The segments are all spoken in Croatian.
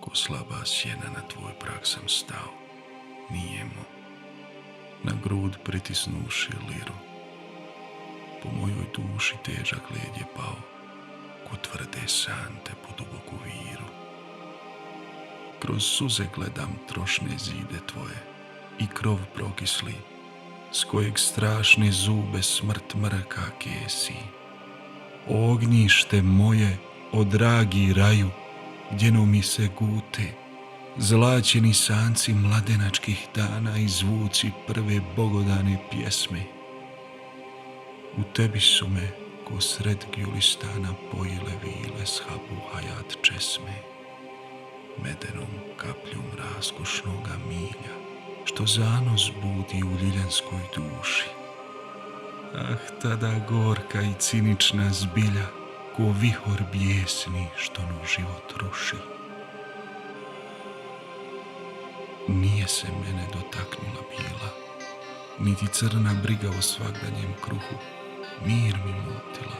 ko slaba sjena na tvoj prag sam stao, nijemo, na grud pritisnuši liru. Po mojoj duši težak led je pao, ko tvrde sante po duboku viru. Kroz suze gledam trošne zide tvoje i krov prokisli, s kojeg strašne zube smrt mrka kesi. Ognjište moje, o dragi raju, gdjeno mi se gute, zlaćeni sanci mladenačkih dana i zvuci prve bogodane pjesme. U tebi su me, ko sred Gjulistana, pojile vile s habu hajat česme, medenom kapljom raskošnoga milja, što zanos budi u ljiljanskoj duši. Ah, tada gorka i cinična zbilja, ko vihor bijesni što no život ruši. Nije se mene dotaknula bila, niti crna briga o svagdanjem kruhu. Mir mi mutila,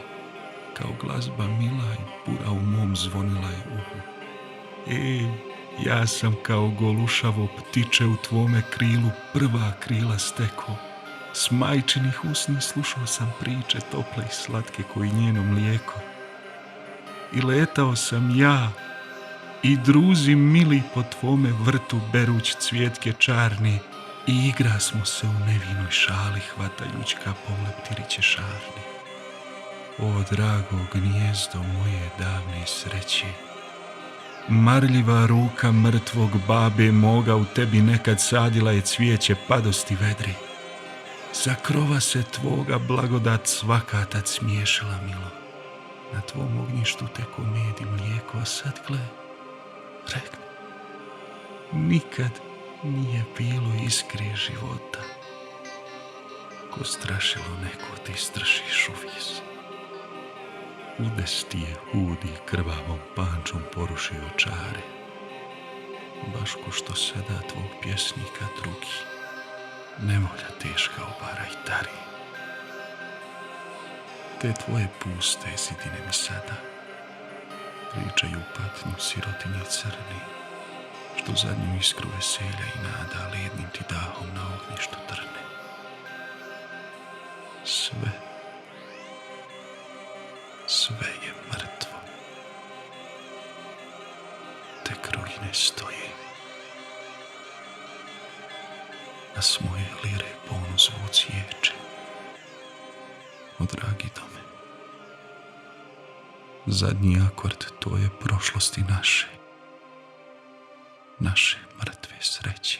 kao glazba mila i pura u mom zvonila je uhu. Ja sam kao golušavo ptiče u tvome krilu prva krila steko. S majčinih usni slušao sam priče tople i slatke koji njeno mlijeko. I letao sam ja i druzi mili po tvome vrtu beruć cvjetke čarni i igra smo se u nevinoj šali hvatajuć kapom leptiriće šarni. O drago gnijezdo moje davne sreće, marljiva ruka mrtvog babe moga u tebi nekad sadila je cvijeće padosti vedri. Sa krova se tvoga blagodat svaka tad smiješila milo. Na tvom ognjištu teko med i mlijeko, a sad gle, rekne, nikad nije bilo iskre života. Ko strašilo neko ti stršiš u vis. Udes ti je hudi krvavom pančom porušio čare, baš ko što sada tvog pjesnika drugi, nevolja teška obara i tari. Te tvoje puste zidine mi sada pričaju patnju sirotinje crni, što zadnju iskru veselja i nada lednim ti dahom na ognjištu trne. Sve je mrtvo. Tek ruine stoje. A s moje lire polno zvuci ječe. O dragi dome, zadnji akord to je prošlosti naše mrtve sreće.